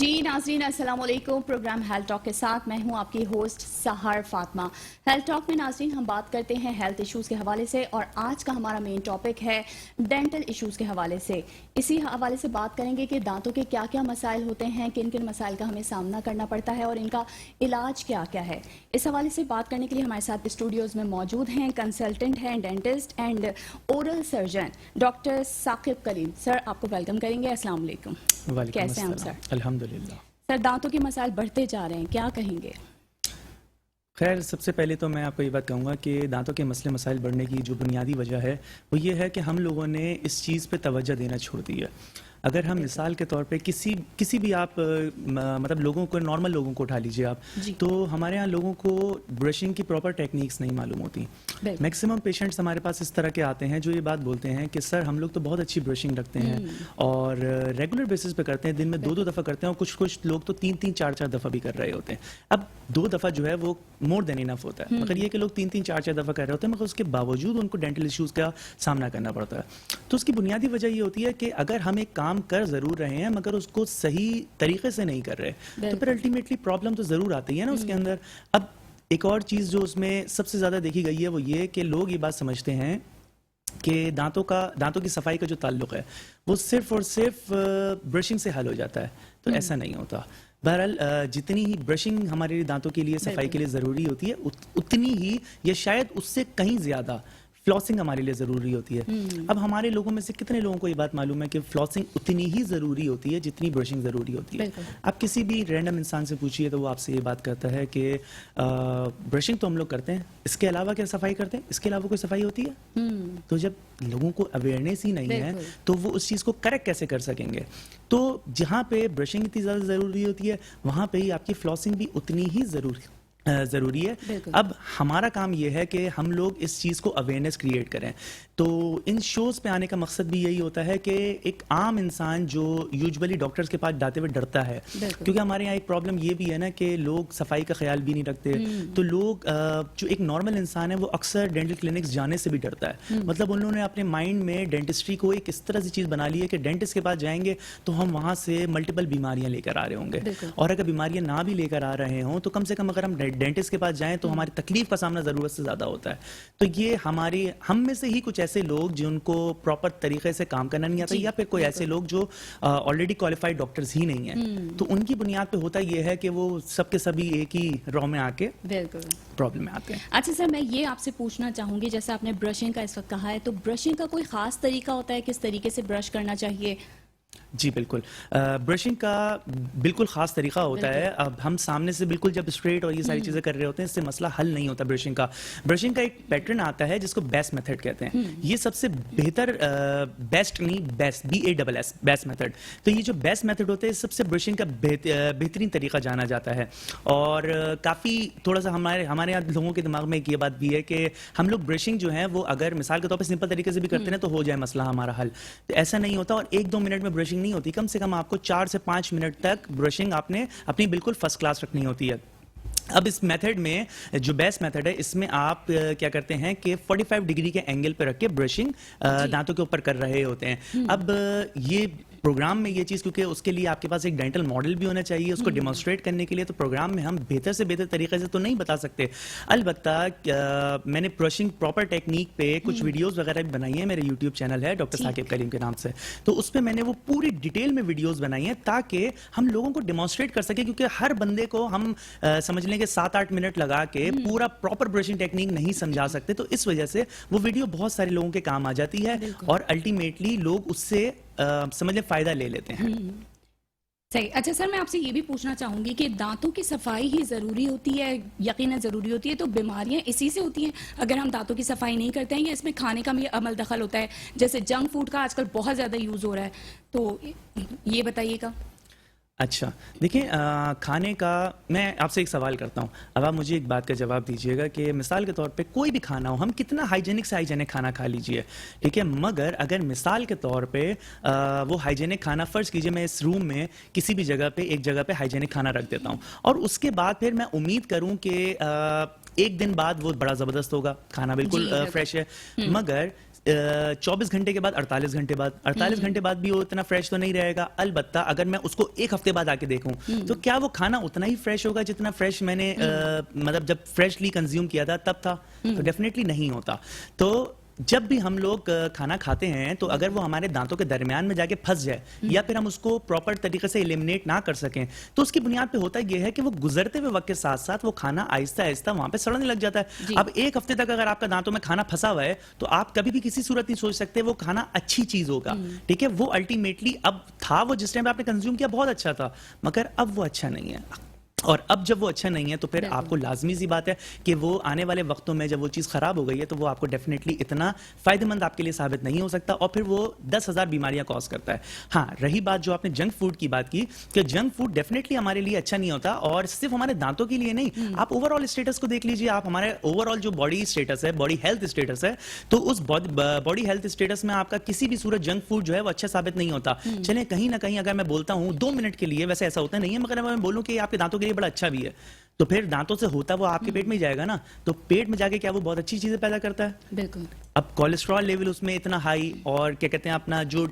जी नाज़रीन अस्सलाम वालेकुम। प्रोग्राम हेल्थ टॉक के साथ मैं हूं आपकी होस्ट सहर फातिमा। हेल्थ टॉक में नाज़रीन हम बात करते हैं हेल्थ इश्यूज़ के हवाले से और आज का हमारा मेन टॉपिक है डेंटल इश्यूज़ के हवाले से। इसी हवाले से बात करेंगे कि दांतों के क्या क्या मसाइल होते हैं, किन किन मसाइल का हमें सामना करना पड़ता है और इनका इलाज क्या क्या है। इस हवाले से बात करने के लिए हमारे साथ स्टूडियोज़ में मौजूद हैं कंसल्टेंट हैं dentist and oral surgeon doctor Saqib Kaleem. Sir आपको वेलकम करेंगे। अस्सलाम वालेकुम। कैसे हैं आप सर? अल्हम्दुलिल्लाह। सर दांतों के मसाइल बढ़ते जा रहे हैं, क्या कहेंगे? खैर सबसे पहले तो मैं आपको ये बात कहूँगा कि दांतों के मसले मसाइल बढ़ने की जो बुनियादी वजह है वो ये है कि हम लोगों ने इस चीज़ पे तवज्जो देना छोड़ दी है। अगर हम मिसाल के तौर पे किसी भी आप मतलब लोगों को, नॉर्मल लोगों को उठा लीजिए आप, तो हमारे यहाँ लोगों को ब्रशिंग की प्रॉपर टेक्निक्स नहीं मालूम होती। मैक्सिमम पेशेंट्स हमारे पास इस तरह के आते हैं जो ये बात बोलते हैं कि सर हम लोग तो बहुत अच्छी ब्रशिंग रखते हैं और रेगुलर बेसिस पे करते हैं, दिन में 2-2 दफ़ा करते हैं और कुछ लोग तो 3-3, 4-4 दफ़ा भी कर रहे होते हैं। अब 2 दफ़ा जो है वो मोर देन इनफ होता है, मगर ये कि लोग 3-3, 4-4 दफ़ा कर रहे होते हैं, मगर उसके बावजूद उनको डेंटल इश्यूज़ का सामना करना पड़ता है। तो उसकी बुनियादी वजह ये होती है कि अगर हम एक काम कर ज़रूर रहे हैं मगर उसको सही तरीके से नहीं कर रहे तो फिर अल्टीमेटली प्रॉब्लम तो ज़रूर आती है ना उसके अंदर। अब एक और चीज़ जो उसमें सबसे ज़्यादा देखी गई है वो ये कि लोग ये बात समझते हैं कि दांतों की सफाई का जो ताल्लुक है वो सिर्फ और सिर्फ ब्रशिंग से हल हो जाता है, तो ऐसा नहीं होता। बहरहाल जितनी ही ब्रशिंग हमारे दांतों के लिए, सफाई के लिए ज़रूरी होती है उतनी ही या शायद उससे कहीं ज़्यादा फ्लॉसिंग हमारे लिए ज़रूरी होती है। अब हमारे लोगों में से कितने लोगों को ये बात मालूम है कि फ्लॉसिंग उतनी ही ज़रूरी होती है जितनी ब्रशिंग ज़रूरी होती है। आप किसी भी रैंडम इंसान से पूछिए तो वो आपसे ये बात करता है कि ब्रशिंग तो हम लोग करते हैं, इसके अलावा क्या सफाई करते हैं, इसके अलावा कोई सफाई होती है? तो जब लोगों को अवेयरनेस ही नहीं है तो वो उस चीज़ को करेक्ट कैसे कर सकेंगे? तो जहाँ पे ब्रशिंग इतनी ज़्यादा ज़रूरी होती है वहाँ पे ही आपकी फ्लॉसिंग भी उतनी ही ज़रूरी है। अब हमारा काम ये है कि हम लोग इस चीज़ को अवेयरनेस क्रिएट करें। तो इन शोज़ पे आने का मकसद भी यही होता है कि एक आम इंसान जो यूजुअली डॉक्टर्स के पास जाते हुए डरता है, क्योंकि हमारे यहाँ एक प्रॉब्लम ये भी है ना कि लोग सफाई का ख्याल भी नहीं रखते, तो लोग जो एक नॉर्मल इंसान है वो अक्सर डेंटल क्लिनिक्स जाने से भी डरता है। मतलब उन्होंने अपने माइंड में डेंटिस्ट्री को एक इस तरह से चीज़ बना ली है कि डेंटिस्ट के पास जाएंगे तो हम वहाँ से मल्टीपल बीमारियाँ लेकर आ रहे होंगे, और अगर बीमारियाँ ना भी लेकर आ रहे हों तो कम से कम अगर हम डेंटिस्ट के पास जाएं तो हमारी तकलीफ का सामना ज़रूरत से ज़्यादा होता है। तो ये हम में से ही कुछ ऐसे लोग जिनको प्रॉपर तरीके से काम करना नहीं आता, या फिर कोई ऐसे लोग जो ऑलरेडी क्वालिफाइड डॉक्टर्स ही नहीं हैं, तो उनकी बुनियाद पे होता ये है कि वो सबके सभी एक ही रॉ में आके प्रॉब्लम में आते हैं। अच्छा सर, मैं ये आपसे पूछना चाहूंगी, जैसे आपने ब्रशिंग का इस वक्त कहा है, तो ब्रशिंग का कोई खास तरीका होता है, किस तरीके से ब्रश करना चाहिए? जी बिल्कुल, ब्रशिंग का बिल्कुल ख़ास तरीका होता है। अब हम सामने से बिल्कुल जब स्ट्रेट और ये सारी चीज़ें कर रहे होते हैं, इससे मसला हल नहीं होता ब्रशिंग का। ब्रशिंग का एक पैटर्न आता है जिसको बेस्ट मेथड कहते हैं। ये सबसे बेहतर, बेस्ट नहीं, बेस्ट BASS बेस्ट मेथड। तो ये जो बेस्ट मेथड होते हैं सबसे ब्रशिंग का बेहतरीन तरीका जाना जाता है। और काफ़ी थोड़ा सा हमारे यहाँ लोगों के दिमाग में एक ये बात भी है कि हम लोग ब्रशिंग जो है वो अगर मिसाल के तौर पर सिंपल तरीके से भी करते हैं तो हो जाए मसला हमारा हल, तो ऐसा नहीं होता। और 1-2 मिनट में ब्रशिंग नहीं होती, कम से कम आपको 4 से 5 मिनट तक ब्रशिंग आपने अपनी बिल्कुल फर्स्ट क्लास रखनी होती है। अब इस मेथड में जो बेस्ट मेथड है, इसमें आप क्या करते हैं कि 45 डिग्री के एंगल पर रख के ब्रशिंग दांतों के ऊपर कर रहे होते हैं। अब ये प्रोग्राम में ये चीज़, क्योंकि उसके लिए आपके पास एक डेंटल मॉडल भी होना चाहिए उसको डेमोन्स्ट्रेट करने के लिए, तो प्रोग्राम में हम बेहतर से बेहतर तरीके से तो नहीं बता सकते। अलबत्ता मैंने ब्रशिंग प्रॉपर टेक्निक पे कुछ वीडियोस वगैरह भी बनाई हैं, मेरे यूट्यूब चैनल है डॉक्टर साकिब कलीम के नाम से, तो उस पर मैंने वो पूरी डिटेल में वीडियोज़ बनाई हैं ताकि हम लोगों को डेमोन्स्ट्रेट कर सके, क्योंकि हर बंदे को हम समझ लें कि 7-8 मिनट लगा के पूरा प्रॉपर ब्रशिंग टेक्निक नहीं समझा सकते। तो इस वजह से वो वीडियो बहुत सारे लोगों के काम आ जाती है और अल्टीमेटली लोग उससे समझ लें फ़ायदा ले लेते हैं। सही। अच्छा सर, मैं आपसे ये भी पूछना चाहूंगी कि दांतों की सफाई ही ज़रूरी होती है, यकीनन ज़रूरी होती है, तो बीमारियां इसी से होती हैं अगर हम दांतों की सफाई नहीं करते हैं, या इसमें खाने का भी अमल दखल होता है? जैसे जंक फूड का आजकल बहुत ज़्यादा यूज़ हो रहा है, तो ये बताइएगा। अच्छा देखिए, खाने का मैं आपसे एक सवाल करता हूँ, अब आप मुझे एक बात का जवाब दीजिएगा कि मिसाल के तौर पे कोई भी खाना हो, हम कितना हाइजेनिक से हाइजेनिक खाना खा लीजिए, ठीक है, मगर अगर मिसाल के तौर पे वो हाइजेनिक खाना, फ़र्ज़ कीजिए मैं इस रूम में किसी भी जगह पे एक जगह पे हाइजेनिक खाना रख देता हूँ और उसके बाद फिर मैं उम्मीद करूँ कि एक दिन बाद वो बड़ा ज़बरदस्त होगा, खाना बिल्कुल फ्रेश है, मगर 24 घंटे के बाद, 48 घंटे बाद, 48 घंटे बाद भी वो इतना फ्रेश तो नहीं रहेगा। अलबत्ता अगर मैं उसको एक हफ्ते बाद आके देखूं तो क्या वो खाना उतना ही फ्रेश होगा जितना फ्रेश मैंने मतलब जब फ्रेशली कंज्यूम किया था तब था? तो डेफिनेटली नहीं होता। तो जब भी हम लोग खाना खाते हैं तो अगर वो हमारे दांतों के दरमियान में जाके फंस जाए या फिर हम उसको प्रॉपर तरीके से एलिमिनेट ना कर सकें तो उसकी बुनियाद पे होता यह है कि वो गुजरते हुए वक्त के साथ साथ वो खाना आहिस्ता आहिस्ता वहां पे सड़ने लग जाता है। अब एक हफ्ते तक अगर आपका दांतों में खाना फंसा हुआ है तो आप कभी भी किसी सूरत नहीं सोच सकते वो खाना अच्छी चीज होगा। ठीक है, वो अल्टीमेटली अब था, वो जिस टाइम आपने कंज्यूम किया बहुत अच्छा था, मगर अब वो अच्छा नहीं है। और अब जब वो अच्छा नहीं है तो फिर आपको लाजमी सी बात है कि वो आने वाले वक्तों में जब वो चीज़ ख़राब हो गई है तो वो आपको डेफिनेटली इतना फ़ायदेमंद आपके लिए साबित नहीं हो सकता और फिर वो 10,000 बीमारियां कॉज करता है। हाँ, रही बात जो आपने जंक फूड की बात की कि जंक फूड डेफिनेटली हमारे लिए अच्छा नहीं होता और सिर्फ हमारे दांतों के लिए नहीं, आप ओवरऑल स्टेटस को देख लीजिए। आप हमारे ओवरऑल जो बॉडी स्टेटस है, बॉडी हेल्थ स्टेटस है, तो उस बॉडी हेल्थ स्टेटस में आपका किसी भी सूरत जंक फूड जो है वो अच्छा साबित नहीं होता। चले कहीं ना कहीं अगर मैं बोलता हूँ 2 मिनट के लिए, वैसे ऐसा होता नहीं है, मगर मैं बोलूँ कि आपके दांतों के लिए बड़ा अच्छा भी है तो फिर दांतों से होता वो आपके पेट में ही जाएगा ना, तो पेट में जाके क्या वो बहुत अच्छी चीजें पैदा करता है? बिल्कुल। अब कोलेस्ट्रॉल लेवल उसमें इतना हाई और क्या कहते हैं अपना जो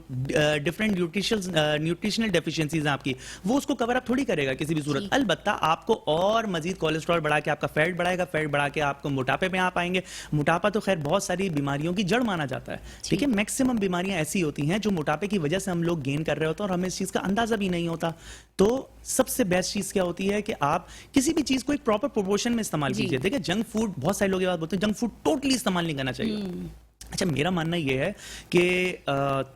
डिफरेंट न्यूट्रिशनल डेफिशिएंसीज हैं आपकी, वो उसको कवर अप थोड़ी करेगा किसी भी सूरत। अलबत्ता आपको और मजीद कोलेस्ट्रॉल बढ़ा के आपका फैट बढ़ाएगा, फैट बढ़ा के आपको मोटापे में आप आएंगे। मोटापा तो खैर बहुत सारी बीमारियों की जड़ माना जाता है। ठीक है, मैक्सिमम बीमारियां ऐसी होती हैं जो मोटापे की वजह से हम लोग गेन कर रहे होते हैं और हमें इस चीज का अंदाजा भी नहीं होता। तो सबसे बेस्ट चीज क्या होती है कि आप किसी भी चीज को एक प्रॉपर प्रोपोर्शन में इस्तेमाल कीजिए। देखिए, जंक फूड, बहुत सारे लोग ये बात बोलते हैं जंक फूड टोटली इस्तेमाल नहीं करना चाहिए। अच्छा, मेरा मानना यह है कि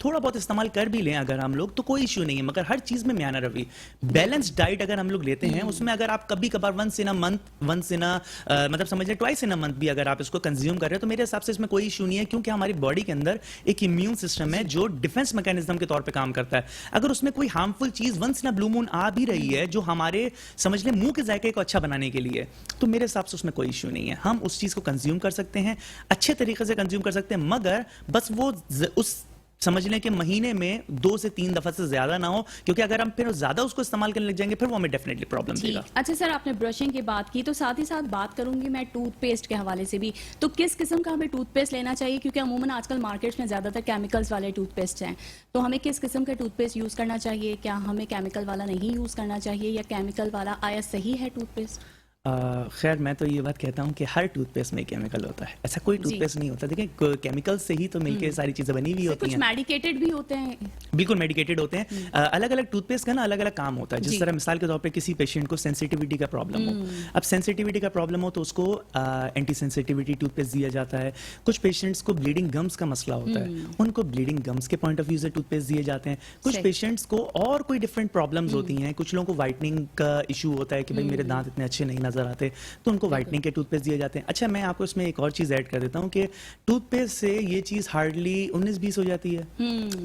थोड़ा बहुत इस्तेमाल कर भी लें अगर हम लोग तो कोई इश्यू नहीं है, मगर हर चीज में म्याना रवि, बैलेंस्ड डाइट अगर हम लोग लेते हैं उसमें अगर आप कभी कभार वंस इन अ मतलब समझ लें ट्वाइस इन अ मंथ भी अगर आप इसको कंज्यूम कर रहे हो तो मेरे हिसाब से इसमें कोई इश्यू नहीं है, क्योंकि हमारी बॉडी के अंदर एक इम्यून सिस्टम है जो डिफेंस मैकेनिज्म के तौर पर काम करता है। अगर उसमें कोई हार्मफुल चीज once in a blue moon आ भी रही है जो हमारे समझ लें मुंह के जायके को अच्छा बनाने के लिए, तो मेरे हिसाब से उसमें कोई इश्यू नहीं है। हम उस चीज को कंज्यूम कर सकते हैं, अच्छे तरीके से कंज्यूम कर सकते हैं, मगर बस वो उस समझ लें कि महीने में 2 से 3 दफा से ज्यादा ना हो, क्योंकि अगर हम फिर ज्यादा उसको इस्तेमाल करने लग जाएंगे फिर वो हमें डेफिनेटली प्रॉब्लम देगा। अच्छा सर, आपने ब्रशिंग की बात की तो साथ ही साथ बात करूंगी मैं टूथपेस्ट के हवाले से भी। तो किस किस्म का हमें टूथपेस्ट लेना चाहिए, क्योंकि अमूमन आजकल मार्केट में ज्यादातर केमिकल्स वाले टूथपेस्ट हैं, तो हमें किस किस्म का टूथपेस्ट यूज करना चाहिए? क्या हमें केमिकल वाला नहीं यूज करना चाहिए या केमिकल वाला आया सही है टूथपेस्ट? खैर मैं तो ये बात कहता हूँ कि हर टूथपेस्ट में केमिकल होता है, ऐसा कोई टूथपेस्ट नहीं होता। देखिए, केमिकल से ही तो मिलके सारी चीजें बनी हुई होती हैं। कुछ मेडिकेटेड भी होते हैं, बिल्कुल मेडिकेटेड होते हैं। अलग अलग टूथपेस्ट का ना अलग अलग काम होता है। जिस तरह मिसाल के तौर पे किसी पेशेंट को सेंसिटिविटी का प्रॉब्लम हो, अब सेंसिटिविटी का प्रॉब्लम हो तो उसको एंटी सेंसिटिविटी टूथपेस्ट दिया जाता है। कुछ पेशेंट्स को ब्लीडिंग गम्स का मसला होता है, उनको ब्लीडिंग गम्स के पॉइंट ऑफ व्यू से टूथपेस्ट दिए जाते हैं। कुछ पेशेंट्स को और कोई डिफरेंट प्रॉब्लम्स होती हैं, कुछ लोगों को व्हाइटनिंग का इशू होता है कि भाई मेरे दांत इतने अच्छे नहीं नजर आते, तो उनको व्हाइटनिंग के टूथपेस्ट दिए जाते हैं। अच्छा, मैं आपको इसमें एक और चीज ऐड कर देता हूँ कि टूथपेस्ट से ये चीज हार्डली 19-20 हो जाती है,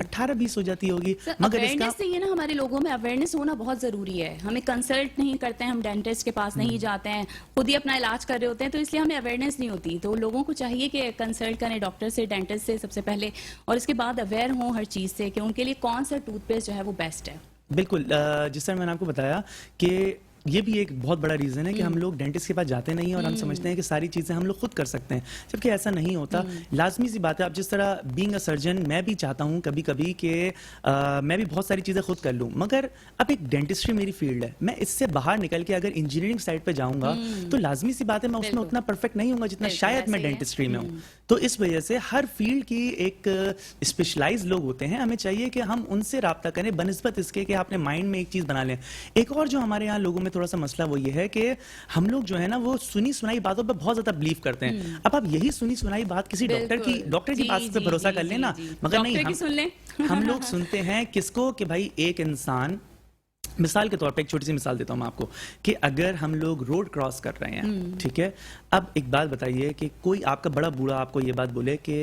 18-20 हो जाती होगी, मगर इसका ये ना हमारे लोगों में अवेयरनेस होना बहुत जरूरी है। हमें कंसल्ट नहीं करते हैं, हम डेंटिस्ट के पास नहीं जाते हैं, खुद ही अपना इलाज कर रहे होते हैं, तो इसलिए हमें अवेयरनेस नहीं होती। तो लोगों को चाहिए कि कंसल्ट करें डॉक्टर से, डेंटिस्ट से सबसे पहले, और इसके बाद अवेयर हों हर चीज से कि उनके लिए कौन सा टूथपेस्ट जो है वो बेस्ट है। बिल्कुल, जिस तरह मैंने आपको बताया कि ये भी एक बहुत बड़ा रीजन है कि हम लोग डेंटिस्ट के पास जाते नहीं और हम समझते हैं कि सारी चीजें हम लोग खुद कर सकते हैं, जबकि ऐसा नहीं होता। लाजमी सी बात है, अब जिस तरह बीइंग अ सर्जन मैं भी चाहता हूं कभी कभी कि मैं भी बहुत सारी चीजें खुद कर लूं, मगर अब एक डेंटिस्ट्री मेरी फील्ड है, मैं इससे बाहर निकल के अगर इंजीनियरिंग साइड पे जाऊंगा तो लाजमी सी बात है मैं उसमें उतना परफेक्ट नहीं होऊंगा जितना शायद मैं डेंटिस्ट्री में हूँ। तो इस वजह से हर फील्ड की एक स्पेशलाइज लोग होते हैं, हमें चाहिए कि हम उनसे रब्ता करें बनिस्बत इसके कि अपने माइंड में एक चीज बना लें। एक और जो हमारे यहाँ लोगों में थोड़ा सा मसला वो ये है कि हम लोग जो है ना वो सुनी सुनाई बातों पे बहुत ज्यादा बिलीव करते हैं। अब आप यही सुनी सुनाई बात किसी डॉक्टर की बात पे भरोसा कर लेना, मगर नहीं, हम लोग सुनते हैं किसको कि भाई एक इंसान, मिसाल के तौर पे एक छोटी सी मिसाल देता हूं मैं आपको कि अगर हम लोग रोड क्रॉस कर रहे हैं, ठीक है, अब एक बात बताइए कि कोई आपका बड़ा बूढ़ा आपको ये बात बोले कि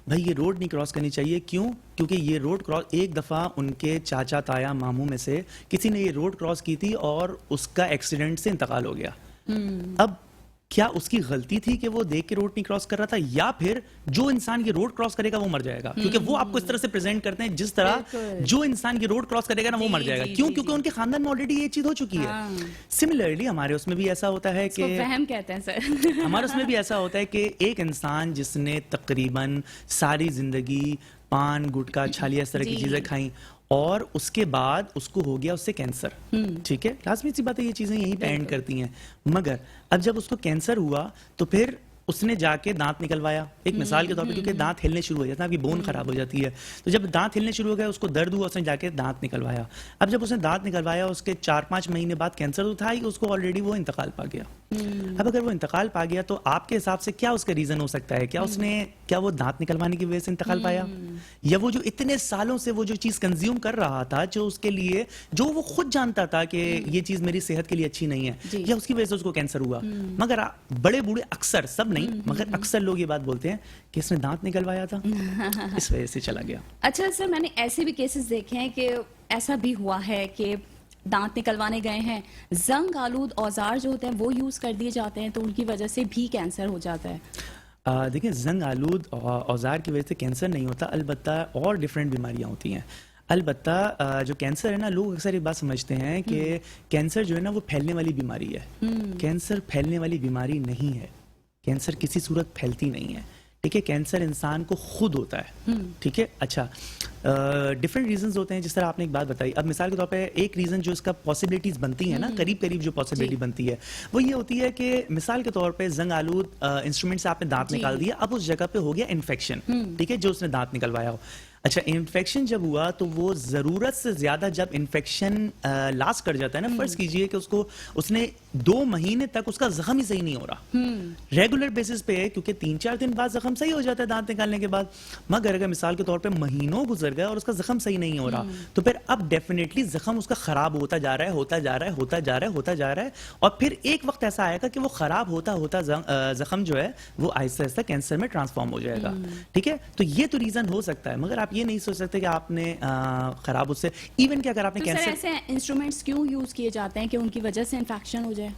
भाई ये रोड नहीं क्रॉस करनी चाहिए, क्यों? क्योंकि ये रोड क्रॉस एक दफा उनके चाचा ताया मामू में से किसी ने ये रोड क्रॉस की थी और उसका एक्सीडेंट से इंतकाल हो गया। अब क्या उसकी गलती थी कि वो देख के रोड नहीं क्रॉस कर रहा था, या फिर जो इंसान ये रोड क्रॉस करेगा वो मर जाएगा, क्योंकि वो आपको इस तरह से प्रेजेंट करते हैं जिस तरह बिल्कुल। जो इंसान ये रोड क्रॉस करेगा ना वो मर जाएगा। क्यों? क्योंकि उनके खानदान में ऑलरेडी ये चीज हो चुकी है। सिमिलरली हमारे उसमें भी ऐसा होता है इसको कि वहम कहते हैं सर। हमारे उसमें भी ऐसा होता है कि एक इंसान जिसने तकरीबन सारी जिंदगी पान गुटखा छालिया इस तरह की जी। चीजें खाई और उसके बाद उसको हो गया उससे कैंसर, ठीक है, लाजमी सी बात है, ये चीजें यहीं पे एंड करती हैं। मगर अब जब उसको कैंसर हुआ तो फिर उसने जाके दांत निकलवाया, एक मिसाल के तौर पे, क्योंकि दांत हिलने शुरू हो जाता है, आपकी बोन खराब हो जाती है, तो जब दांत हिलने शुरू हो गया उसको दर्द हुआ, उसने जाके दांत निकलवाया। अब जब उसने दांत निकलवाया उसके 4-5 महीने बाद कैंसर तो था ही, उसको ऑलरेडी वो इंतकाल पा गया। अब अगर वो इंतकाल पा गया तो आपके हिसाब से क्या उसका रीजन हो सकता है? क्या वो दांत निकलवाने की वजह से इंतकाल पाया, या वो जो इतने सालों से वो जो चीज कंज्यूम कर रहा था, जो उसके लिए, जो वो खुद जानता था कि ये चीज मेरी सेहत के लिए अच्छी नहीं है, या उसकी वजह से उसको कैंसर हुआ। मगर बड़े बूढ़े अक्सर, सब नहीं मगर अक्सर लोग ये बात बोलते हैं कि इसने दांत निकलवाया था इस वजह से चला गया। अच्छा सर, मैंने ऐसे भी केसेस देखे हैं कि ऐसा भी हुआ है कि दांत निकलवाने गए हैं, जंग आलूद औजार जो होते हैं वो यूज कर दिए जाते हैं, तो उनकी वजह से भी कैंसर हो जाता है। देखिए, जंग आलूद औजार की वजह से कैंसर नहीं होता, अलबत्ता और डिफरेंट बीमारियां होती हैं। अलबत्ता जो कैंसर है ना, लोग अक्सर ये बात समझते हैं कि कैंसर जो है ना वो फैलने वाली बीमारी है। कैंसर फैलने वाली बीमारी नहीं है, कैंसर किसी सूरत फैलती नहीं है, ठीक है। कैंसर इंसान को खुद होता है, ठीक है। अच्छा, डिफरेंट रीजंस होते हैं, जिस तरह आपने एक बात बताई। अब मिसाल के तौर पे एक रीजन जो इसका पॉसिबिलिटीज बनती है ना, करीब करीब जो पॉसिबिलिटी बनती है वो ये होती है कि मिसाल के तौर पे जंग आलूद इंस्ट्रूमेंट से आपने दांत निकाल दिया, अब उस जगह पे हो गया इन्फेक्शन, ठीक है, जो उसने दांत निकलवाया हो। अच्छा, इन्फेक्शन जब हुआ तो वो जरूरत से ज्यादा जब इन्फेक्शन लास्ट कर जाता है ना, फर्ज कीजिए कि उसने 2 महीने तक उसका जख्म ही सही नहीं हो रहा, रेगुलर बेसिस पे है, क्योंकि 3-4 दिन बाद जख्म सही हो जाता है दांत निकालने के बाद। मगर अगर मिसाल के तौर पे महीनों गुजर गए और उसका जख्म सही नहीं हो रहा, तो फिर अब डेफिनेटली जख्म उसका खराब होता जा रहा है, होता जा रहा है, होता जा रहा है, होता जा रहा है, और फिर एक वक्त ऐसा आएगा कि वो खराब होता होता जख्म जो है वो आहिस्ता आहिस्ता कैंसर में ट्रांसफॉर्म हो जाएगा, ठीक है। तो ये तो रीजन हो सकता है, मगर आप ये नहीं सोच सकते कि आपने खराब उससे, इवन कि अगर आपने तो कैंसर, सर ऐसे इंस्ट्रूमेंट्स क्यों यूज किए जाते हैं कि उनकी वजह से इन्फेक्शन हो जाए?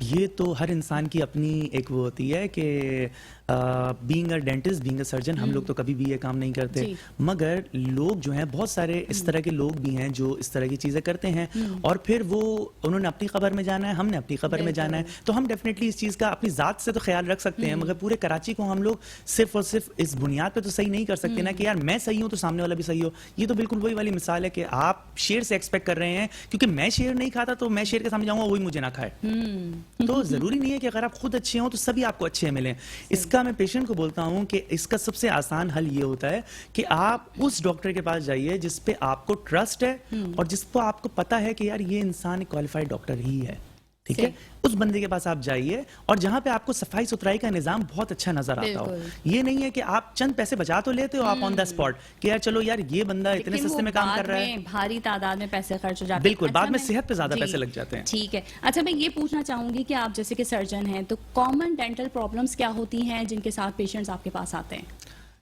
ये तो हर इंसान की अपनी एक वो होती है कि being a dentist, being a surgeon, हम लोग तो कभी भी ये काम नहीं करते, मगर लोग जो हैं, बहुत सारे इस तरह के लोग भी हैं जो इस तरह की चीज़ें करते हैं, और फिर वो उन्होंने अपनी खबर में जाना है, हमने अपनी खबर में जाना है, तो हम डेफिनेटली इस चीज़ का अपनी ज़ात से तो ख्याल रख सकते हैं, मगर पूरे कराची को हम लोग सिर्फ और सिर्फ इस बुनियाद पे तो सही नहीं कर सकते ना कि यार मैं सही हूँ तो सामने वाला भी सही हो। ये तो बिल्कुल वही वाली मिसाल है कि आप शेर से एक्सपेक्ट कर रहे हैं, क्योंकि मैं शेर नहीं खाता तो मैं शेर के सामने जाऊंगा वही मुझे ना खाए। तो जरूरी नहीं है कि अगर आप खुद अच्छे हो तो सभी आपको अच्छे मिलें। इसका मैं पेशेंट को बोलता हूं कि इसका सबसे आसान हल ये होता है कि आप उस डॉक्टर के पास जाइए जिस पे आपको ट्रस्ट है और जिस पर आपको पता है कि यार ये इंसान एक क्वालिफाइड डॉक्टर ही है, ठीक है। उस बंदे के पास आप जाइए और जहां पे आपको सफाई सुथराई का निजाम बहुत अच्छा नजर आता हो। ये नहीं है कि आप चंद पैसे बचा तो लेते हो आप ऑन द स्पॉट कि यार चलो यार ये बंदा इतने सस्ते में काम कर रहा है, भारी तादाद में पैसे खर्च हो जाते हैं। बिल्कुल, बाद में सेहत पे ज्यादा पैसे लग जाते हैं। ठीक है। अच्छा, मैं ये पूछना चाहूंगी कि आप जैसे कि सर्जन हैं, तो कॉमन डेंटल प्रॉब्लम्स क्या होती हैं जिनके साथ पेशेंट्स आपके पास आते हैं?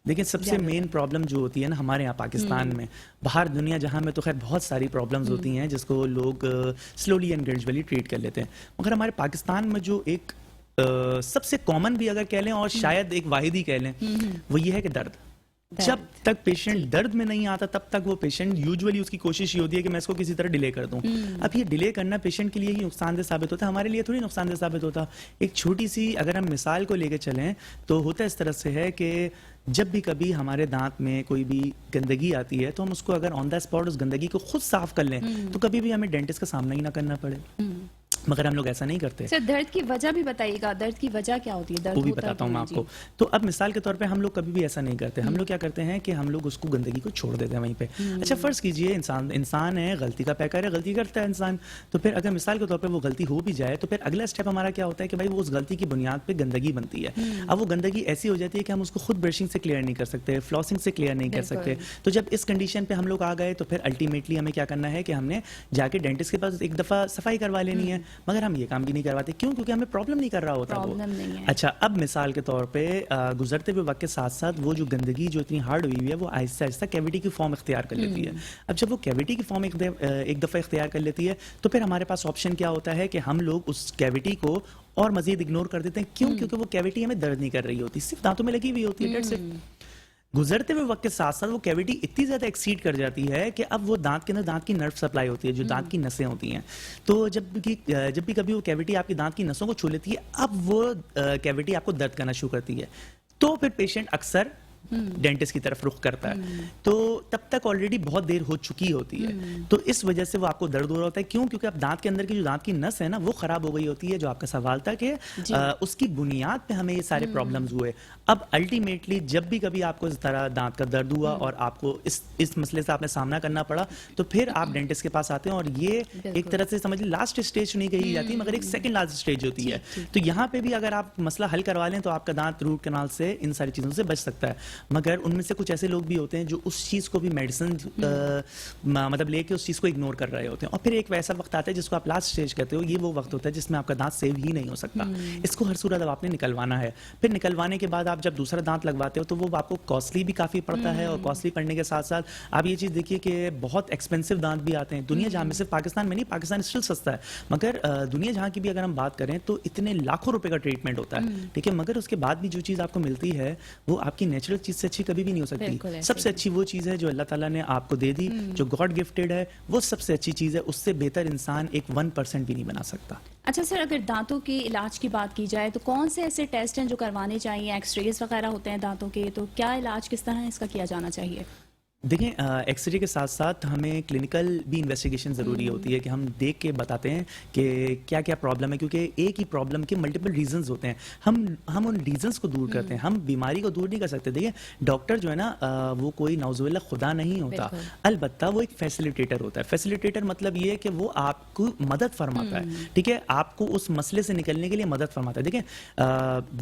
देखिए, सबसे मेन प्रॉब्लम जो होती है ना हमारे यहाँ पाकिस्तान में, बाहर दुनिया जहाँ में तो खैर बहुत सारी प्रॉब्लम्स होती हैं जिसको लोग स्लोली एंड ग्रेजुअली ट्रीट कर लेते हैं, मगर हमारे पाकिस्तान में जो एक सबसे कॉमन भी अगर कह लें और शायद एक वाहिद ही कह लें, वो ये है कि दर्द। जब तक पेशेंट दर्द में नहीं आता तब तक वो पेशेंट यूजुअली उसकी कोशिश ये होती है कि मैं इसको किसी तरह डिले कर दूं। अब ये डिले करना पेशेंट के लिए ही नुकसानदेह साबित होता है, हमारे लिए थोड़ी नुकसानदेह साबित होता। एक छोटी सी अगर हम मिसाल को लेकर चलें तो होता इस तरह से है कि जब भी कभी हमारे दांत में कोई भी गंदगी आती है तो हम उसको अगर ऑन द स्पॉट उस गंदगी को खुद साफ कर लें तो कभी भी हमें डेंटिस्ट का सामना ही ना करना पड़े, मगर हम लोग ऐसा नहीं करते। सर, दर्द की वजह भी बताइएगा, दर्द की वजह क्या होती है? दर्द वो भी बताता हूँ मैं आपको। तो अब मिसाल के तौर पे हम लोग कभी भी ऐसा नहीं करते, हम लोग क्या करते हैं कि हम लोग उसको गंदगी को छोड़ देते हैं वहीं पे। अच्छा, फर्ज कीजिए इंसान है, गलती का पैकर है, गलती करता है इंसान, तो फिर अगर मिसाल के तौर पे वो गलती हो भी जाए तो फिर अगला स्टेप हमारा क्या होता है कि भाई वो उस गलती की बुनियाद पे गंदगी बनती है। अब वो गंदगी ऐसी हो जाती है कि हम उसको खुद ब्रशिंग से क्लियर नहीं कर सकते, फ्लॉसिंग से क्लियर नहीं कर सकते। तो जब इस कंडीशन पे हम लोग आ गए तो फिर अल्टीमेटली हमें क्या करना है कि हमने जाके डेंटिस्ट के पास एक दफा सफाई करवा लेनी है। मगर हम ये काम भी नहीं करवाते। क्यों? क्योंकि हमें प्रॉब्लम नहीं कर रहा होता वो। प्रॉब्लम नहीं है। अच्छा, अब मिसाल के तौर पे गुजरते हुए वक्त के साथ साथ वो जो गंदगी जो इतनी हार्ड हुई हुई है वो आहिस्ता आहिस्ता कैविटी की फॉर्म इख्तियार कर लेती है। अब जब वो कैविटी की फॉर्म एक दफ़ा इख्तियार कर लेती है तो फिर हमारे पास ऑप्शन क्या होता है कि हम लोग उस कैविटी को और मजीद इग्नोर कर देते हैं। क्यों? क्योंकि वो कैविटी हमें दर्द नहीं कर रही होती, सिर्फ दांतों में लगी हुई होती है। that's it। गुजरते हुए वक्त के साथ साथ वो कैविटी इतनी ज्यादा एक्सीड कर जाती है कि अब वो दांत के अंदर दांत की नर्व सप्लाई होती है, जो दांत की नसें होती हैं। तो जब भी कभी वो कैविटी आपकी दांत की नसों को छू लेती है, अब वो कैविटी आपको दर्द करना शुरू करती है। तो फिर पेशेंट अक्सर डेंटिस्ट की तरफ रुख करता है। तो तब तक ऑलरेडी बहुत देर हो चुकी होती है, तो इस वजह से वो आपको दर्द हो रहा होता है। क्यों? क्योंकि अब दांत के अंदर की जो दांत की नस है ना वो खराब हो गई होती है, जो आपका सवाल था कि उसकी बुनियाद पे हमें ये सारे प्रॉब्लम्स हुए। अब अल्टीमेटली जब भी कभी आपको इस तरह दांत का दर्द हुआ और आपको इस मसले से आपने सामना करना पड़ा, तो फिर आप डेंटिस्ट के पास आते हैं। और ये एक तरह से समझ लास्ट स्टेज नहीं कही जाती, मगर एक सेकंड लास्ट स्टेज होती है। तो यहाँ पे भी अगर आप मसला हल करवा लें तो आपका दांत रूट कैनाल से इन सारी चीज़ों से बच सकता है। मगर उनमें से कुछ ऐसे लोग भी होते हैं जो उस चीज़ को भी मेडिसिन मतलब लेके उस चीज़ को इग्नोर कर रहे होते हैं। और फिर एक वैसा वक्त आता है जिसको आप लास्ट स्टेज कहते हो, ये वो वक्त होता है जिसमें आपका दांत सेव ही नहीं हो सकता। इसको हर सूरत अब आपने निकलवाना है। फिर निकलवाने के बाद आप जब दूसरा दांत लगवाते हो तो वो आपको कॉस्टली भी काफ़ी पड़ता है, और कॉस्टली पड़ने के साथ साथ आप ये चीज़ देखिए कि बहुत एक्सपेंसिव दांत भी आते हैं दुनिया जहाँ में, सिर्फ पाकिस्तान में नहीं, पाकिस्तान स्टिल सस्ता है, मगर दुनिया जहाँ की भी अगर हम बात करें तो इतने लाखों रुपए का ट्रीटमेंट होता है, ठीक है। मगर उसके बाद भी जो चीज़ आपको मिलती है वो आपकी नेचुरल चीज़ से अच्छी कभी भी नहीं हो सकती। सबसे अच्छी वो चीज़ है जो अल्लाह ताला ने आपको दे दी, जो गॉड गिफ्टेड है, वो सबसे अच्छी चीज़ है। उससे बेहतर इंसान एक 1% भी नहीं बना सकता। अच्छा सर, अगर दांतों के इलाज की बात की जाए तो कौन से ऐसे टेस्ट हैं जो करवाने चाहिए? एक्सरेज वगैरह होते हैं दांतों के, तो क्या इलाज किस तरह इसका किया जाना चाहिए? देखिए, एक्सरे के साथ साथ हमें क्लिनिकल भी इन्वेस्टिगेशन ज़रूरी होती है कि हम देख के बताते हैं कि क्या क्या प्रॉब्लम है, क्योंकि एक ही प्रॉब्लम के मल्टीपल रीजंस होते हैं। हम उन रीजंस को दूर करते हैं, हम बीमारी को दूर नहीं कर सकते। देखिए, डॉक्टर जो है ना वो कोई नाउज़ुबिल्लाह खुदा नहीं होता, अलबत्ता वो एक फैसिलिटेटर होता है। फैसिलिटेटर मतलब ये है कि वो आपको मदद फरमाता है, ठीक है, आपको उस मसले से निकलने के लिए मदद फरमाता है। देखिए,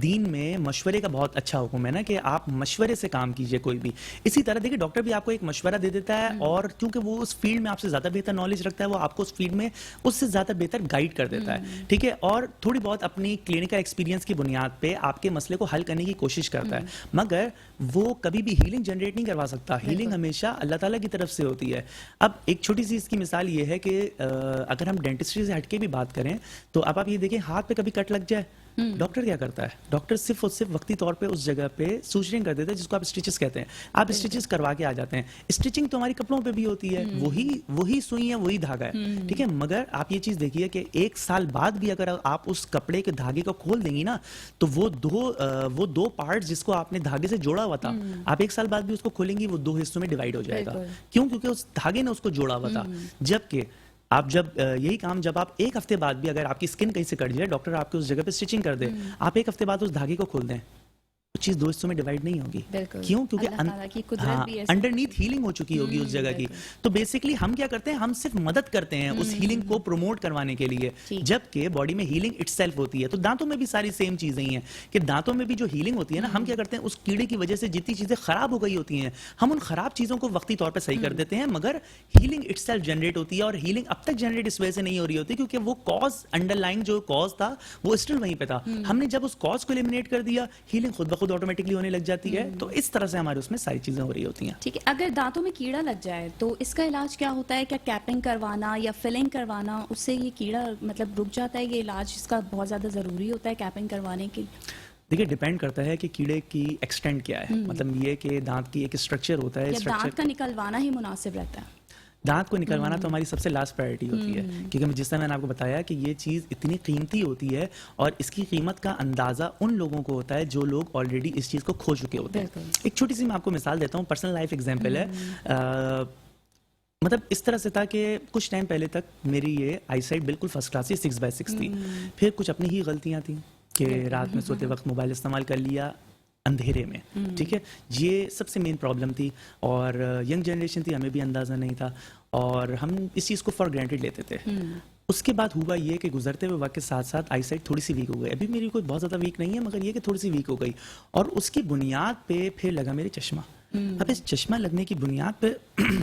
दीन में मशवरे का बहुत अच्छा हुक्म है ना कि आप मशवरे से काम कीजिए कोई भी। इसी तरह देखिए, डॉक्टर भी आपको एक मशवरा दे देता है, और क्योंकि वो उस फील्ड में आपसे ज्यादा बेहतर नॉलेज रखता है, वो आपको उस फील्ड में उससे ज्यादा बेहतर गाइड कर देता है, ठीक है। और थोड़ी बहुत अपनी क्लिनिकल एक्सपीरियंस की बुनियाद पे आपके मसले को हल करने की कोशिश करता है, मगर वो कभी भी हीलिंग जनरेट नहीं करवा सकता। हीलिंग हमेशा अल्लाह ताला की तरफ से होती है। अब एक छोटी सी इसकी मिसाल ये है कि अगर हम डेंटिस्ट्री से हटके भी बात करें तो अब आप ये देखें, हाथ पे कभी कट लग जाए, डॉक्टर क्या करता है? डॉक्टर सिर्फ और सिर्फ वक्ती तौर पे उस जगह पे सूचरिंग कर देता है, जिसको आप स्टिचेस कहते हैं। आप स्टिचेस करवा के आ जाते हैं। स्टिचिंग तो हमारी कपड़ों पे भी होती है, वही सुई है, वही धागा है, ठीक है। मगर आप ये चीज देखिए कि 1 साल बाद भी अगर आप उस कपड़े के धागे को खोल देंगी ना, तो वो दो पार्ट जिसको आपने धागे से जोड़ा हुआ था, आप 1 साल बाद भी उसको खोलेंगी, वो 2 हिस्सों में डिवाइड हो जाएगा। क्यों? क्योंकि उस धागे ने उसको जोड़ा हुआ था। जबकि आप जब यही काम जब आप 1 हफ्ते बाद भी अगर आपकी स्किन कहीं से कट जाए, डॉक्टर आपके उस जगह पे स्टिचिंग कर दे, आप 1 हफ्ते बाद उस धागे को खोल दें, चीज 2 हिस्सों में डिवाइड नहीं होगी। क्यों? क्योंकि अंडरनीथ हीलिंग हो चुकी होगी उस जगह की। तो बेसिकली हम क्या करते हैं, हम सिर्फ मदद करते हैं उस हीलिंग को प्रमोट करवाने के लिए, जबकि बॉडी में हीलिंग इटसेल्फ होती है। तो दांतों में भी सारी सेम चीजें ही हैं कि दांतों में भी जो हीलिंग होती है ना, हम क्या करते हैं, उस कीड़े की वजह से जितनी चीजें खराब हो गई होती हैं, हम उन खराब चीजों को वक्ती तौर पर सही कर देते हैं, मगर हीलिंग इटसेल्फ जनरेट होती है। और हीलिंग अब तक जनरेट इस वजह से नहीं हो रही होती क्योंकि वो कॉज, अंडरलाइन जो कॉज था वो स्टिल वहीं पे था। हमने जब उस कॉज को एलिमिनेट कर दिया, हीलिंग खुद ब खुद ऑटोमेटिकली होने लग जाती है। तो इस तरह से हमारे उसमें सारी चीजें हो रही होती हैं। ठीक है, अगर दांतों में कीड़ा लग जाए तो इसका इलाज क्या होता है? क्या कैपिंग करवाना या फिलिंग करवाना, उससे ये कीड़ा मतलब रुक जाता है? ये इलाज इसका बहुत ज्यादा जरूरी होता है कैपिंग करवाने की? देखिए, डिपेंड करता है कि कीड़े की एक्सटेंट क्या है। मतलब ये कि दांत की एक स्ट्रक्चर होता है, दांत का निकलवाना ही मुनासिब रहता है? दांत को निकलवाना तो हमारी सबसे लास्ट प्रायोरिटी होती है, क्योंकि जिस तरह मैंने आपको बताया कि ये चीज़ इतनी कीमती होती है और इसकी कीमत का अंदाज़ा उन लोगों को होता है जो लोग ऑलरेडी इस चीज़ को खो चुके होते हैं। एक छोटी सी मैं आपको मिसाल देता हूँ, पर्सनल लाइफ एग्जाम्पल है। मतलब इस तरह से था कि कुछ टाइम पहले तक मेरी ये आईसाइट बिल्कुल फर्स्ट क्लास थी, 6/6 थी। फिर कुछ अपनी ही गलतियाँ थी कि रात में सोते वक्त मोबाइल इस्तेमाल कर लिया अंधेरे में, ठीक है। ये सबसे मेन प्रॉब्लम थी, और यंग जनरेशन थी, हमें भी अंदाज़ा नहीं था और हम इस चीज़ को फॉर ग्रांटेड लेते थे। उसके बाद हुआ ये कि गुजरते हुए वक्त के साथ साथ आईसाइट थोड़ी सी वीक हो गई। अभी मेरी कोई बहुत ज़्यादा वीक नहीं है, मगर ये कि थोड़ी सी वीक हो गई, और उसकी बुनियाद पे फिर लगा मेरे चश्मा। अब इस चश्मा लगने की बुनियाद पे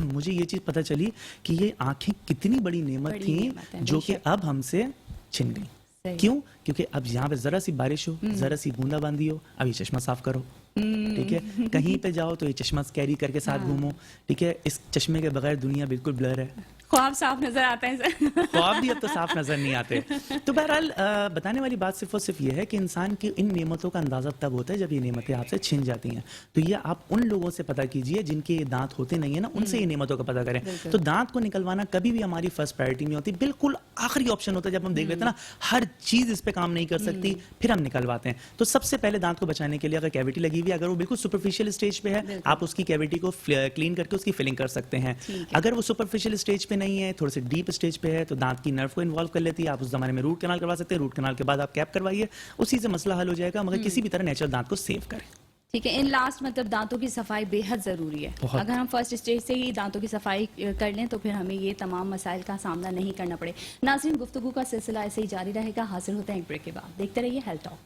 मुझे ये चीज़ पता चली कि ये आंखें कितनी बड़ी नेमत थी जो कि अब हमसे छिन गई। सही। क्यों? क्योंकि अब यहाँ पे जरा सी बारिश हो, जरा सी बूंदाबांदी हो, अब ये चश्मा साफ करो, ठीक है। कहीं पे जाओ तो ये चश्मा कैरी करके साथ घूमो, ठीक है। इस चश्मे के बगैर दुनिया बिल्कुल ब्लर है, ख्वाब साफ नजर आते हैं सर। ख्वाब भी अब तो साफ नजर नहीं आते। तो बहरहाल बताने वाली बात सिर्फ और सिर्फ ये है कि इंसान की इन नेमतों का अंदाजा तब होता है जब ये नेमतें आपसे छिन जाती हैं। तो ये आप उन लोगों से पता कीजिए जिनके दांत होते नहीं है ना, उनसे ये नेमतों का पता करें। तो दांत को निकलवाना कभी भी हमारी फर्स्ट प्रायोरिटी नहीं होती, बिल्कुल आखिरी ऑप्शन होता है। जब हम देख लेते हैं ना हर चीज इस पे काम नहीं कर सकती, फिर हम निकलवाते हैं। तो सबसे पहले दांत को बचाने के लिए अगर कैविटी लगी हुई है, अगर वो बिल्कुल सुपरफिशियल स्टेज पे है, आप उसकी कैविटी को क्लीन करके उसकी फिलिंग कर सकते हैं। अगर वो सुपरफिशियल स्टेज पे नहीं है, थोड़े से डीप स्टेज पे है, तो दांत की नर्व को इन्वॉल्व कर लेती है। आप उस जमाने में रूट कैनाल करवा सकते हैं, रूट कैनाल के बाद आप कैप करवाइए, उसी से मसला हल हो जाएगा। मगर किसी भी तरह नेचुरल दांत को सेव करें। ठीक है। इन लास्ट मतलब दांतों की सफाई बेहद ज़रूरी है। अगर हम फर्स्ट स्टेज से ही दांतों की सफाई कर लें तो फिर हमें ये तमाम मसाइल का सामना नहीं करना पड़े। नाज़रीन, गुफ्तगू का सिलसिला ऐसे ही जारी रहेगा। हाजिर होते हैं एक ब्रेक के बाद। देखते रहिए हेल्थ टॉक।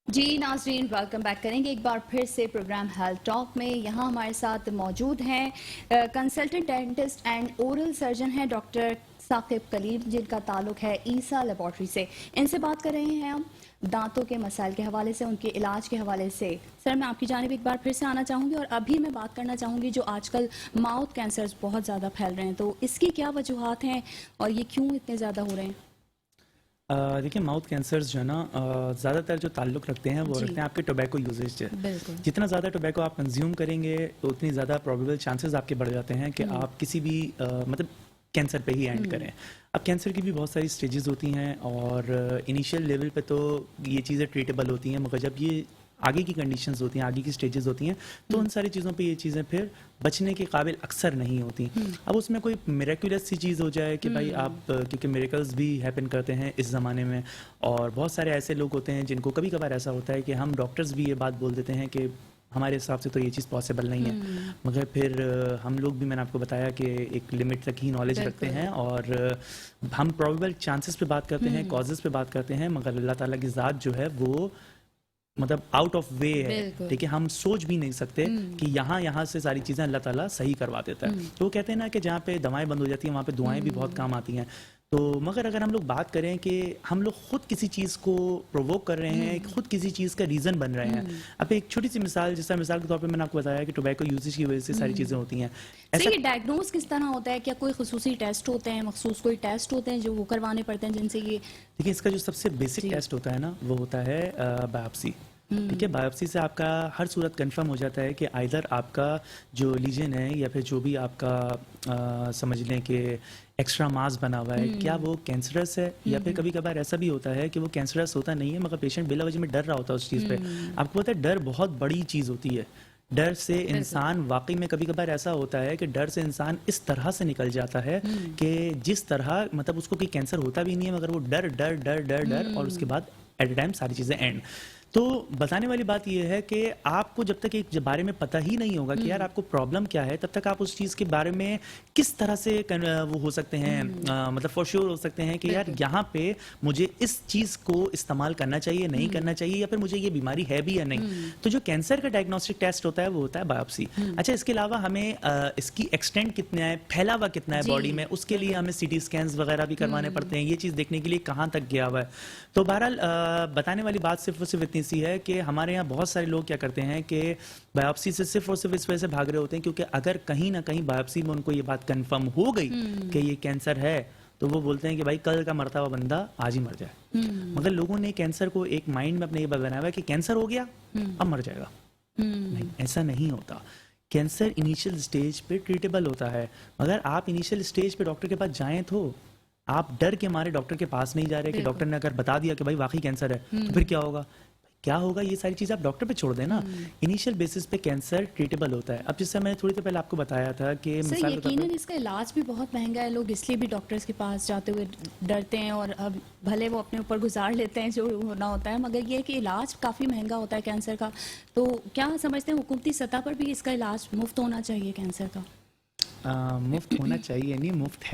जी नाज़रीन, वेलकम बैक करेंगे एक बार फिर से प्रोग्राम हेल्थ टॉक में। यहाँ हमारे साथ मौजूद हैं consultant dentist and oral surgeon हैं डॉक्टर साकिब कलीम, जिनका ताल्लुक है ईसा लेबॉर्ट्री से। इनसे बात कर रहे हैं हम दांतों के मसाइल के हवाले से, उनके इलाज के हवाले से। सर, मैं आपकी जानिब एक बार फिर से आना चाहूँगी और अभी मैं बात करना चाहूँगी जो आजकल माउथ कैंसर्स बहुत ज़्यादा फैल रहे हैं, तो इसकी क्या वजूहात हैं और ये क्यों इतने ज़्यादा हो रहे हैं? देखिए, माउथ कैंसर्स जो है ना ज़्यादातर जो ताल्लुक़ रखते हैं वो रखते हैं आपके टोबैको यूजेज से। जितना ज़्यादा टोबैको आप कंज्यूम करेंगे तो उतनी ज़्यादा प्रोबेबल चांसेस आपके बढ़ जाते हैं कि आप किसी भी मतलब कैंसर पे ही एंड करें। अब कैंसर की भी बहुत सारी स्टेजेस होती हैं और इनिशियल लेवल पे तो ये चीज़ें ट्रीटेबल होती हैं, मगर जब ये आगे की कंडीशंस होती हैं, आगे की स्टेजेस होती हैं, तो उन सारी चीज़ों पे ये चीज़ें फिर बचने के काबिल अक्सर नहीं होती। अब उसमें कोई मिरेकुलस सी चीज़ हो जाए कि भाई आप, क्योंकि मिरेकल्स भी हैपन करते हैं इस ज़माने में, और बहुत सारे ऐसे लोग होते हैं जिनको कभी कभार ऐसा होता है कि हम डॉक्टर्स भी ये बात बोल देते हैं कि हमारे हिसाब से तो ये चीज़ पॉसिबल नहीं है, मगर फिर हम लोग भी, मैंने आपको बताया कि एक लिमिट तक ही नॉलेज रखते हैं और हम प्रोबेबल चांसेस पे बात करते हैं, कॉजेज़ पे बात करते हैं, मगर अल्लाह ताला की ज़ात जो है वो मतलब आउट ऑफ वे है। ठीक है, हम सोच भी नहीं सकते कि यहाँ से सारी चीज़ें अल्लाह ताला सही करवा देता है। तो वो कहते हैं ना कि जहाँ पे दवाएं बंद हो जाती हैं वहाँ पे दुआएं भी बहुत काम आती हैं। तो मगर अगर हम लोग बात करें कि हम लोग खुद किसी चीज़ को प्रोवोक कर रहे हैं, खुद किसी चीज़ का रीज़न बन रहे हैं। अब एक छोटी सी मिसाल, जैसा मिसाल के तौर पे मैंने आपको बताया कि टोबैको यूजेज की वजह से सारी चीज़ें होती हैं। ऐसा ये डायग्नोज किस तरह होता है? क्या कोई खुसूसी टेस्ट होते हैं, मखसूस कोई टेस्ट होते हैं जो वो करवाने पड़ते हैं जिनसे ये? देखिए, इसका जो सबसे बेसिक टेस्ट होता है ना वो होता है बायोप्सी। ठीक है, बायोप्सी से आपका हर सूरत कंफर्म हो जाता है कि आइदर आपका जो लीजन है या फिर जो भी आपका समझ लें कि एक्स्ट्रा मास बना हुआ है, क्या वो कैंसरस है, या फिर कभी कभार ऐसा भी होता है कि वो कैंसरस होता नहीं है मगर पेशेंट बिला वजह में डर रहा होता है उस चीज़ पे। आपको पता है डर बहुत बड़ी चीज़ होती है। डर से इंसान वाकई में कभी कभार ऐसा होता है कि डर से इंसान इस तरह से निकल जाता है कि जिस तरह मतलब उसको कोई कैंसर होता भी नहीं है मगर वो डर डर डर डर डर और उसके बाद एट अ टाइम सारी चीज़ें एंड। तो बताने वाली बात यह है कि आपको जब तक एक बारे में पता ही नहीं होगा कि यार आपको प्रॉब्लम क्या है, तब तक आप उस चीज़ के बारे में किस तरह से वो हो सकते हैं, मतलब फॉर श्योर हो सकते हैं कि यार यहाँ पे मुझे इस चीज़ को इस्तेमाल करना चाहिए, नहीं करना चाहिए, या फिर मुझे ये बीमारी है भी या नहीं। तो जो कैंसर का डायग्नोस्टिक टेस्ट होता है वो होता है बायोप्सी। अच्छा, इसके अलावा हमें इसकी एक्सटेंट कितना है, फैला हुआ कितना है बॉडी में, उसके लिए हमें सीटी स्कैन्स वगैरह भी करवाने पड़ते हैं, ये चीज़ देखने के लिए कहाँ तक गया हुआ है। तो बहरहाल बताने वाली बात सिर्फ और सिर्फ इतनी सी है कि हमारे यहाँ बहुत सारे लोग क्या करते हैं कि बायोप्सी से सिर्फ और सिर्फ इस वजह से भाग रहे होते हैं क्योंकि अगर कहीं ना कहीं बायोप्सी में उनको ये बात कंफर्म हो गई कि ये कैंसर है, तो वो बोलते हैं कि भाई कल का मरता हुआ बंदा आज ही मर जाए। मगर लोगों ने कैंसर को एक माइंड में अपने ये बनाया हुआ है कि कैंसर हो गया अब मर जाएगा। नहीं, ऐसा नहीं होता। कैंसर इनिशियल स्टेज पे ट्रीटेबल होता है, मगर आप इनिशियल स्टेज पे डॉक्टर के पास जाएं तो आप डर के मारे डॉक्टर के पास नहीं जा रहे कि डॉक्टर ने अगर बता दिया कि भाई वाकई कैंसर है तो फिर क्या होगा, क्या होगा, ये सारी चीज़ आप डॉक्टर पे छोड़ दें ना। इनिशियल बेसिस पे कैंसर ट्रीटेबल होता है। अब जैसे मैंने थोड़ी देर पहले आपको बताया था कि सर यकीनन इसका इलाज भी बहुत महंगा है, लोग इसलिए भी डॉक्टर्स के पास जाते हुए डरते हैं और अब भले वो अपने ऊपर गुजार लेते हैं जो होना होता है, मगर ये कि इलाज काफ़ी महंगा होता है कैंसर का। तो क्या समझते हैं हुकूमती सतह पर भी इसका इलाज मुफ्त होना चाहिए कैंसर का? मुफ्त होना चाहिए नहीं, मुफ्त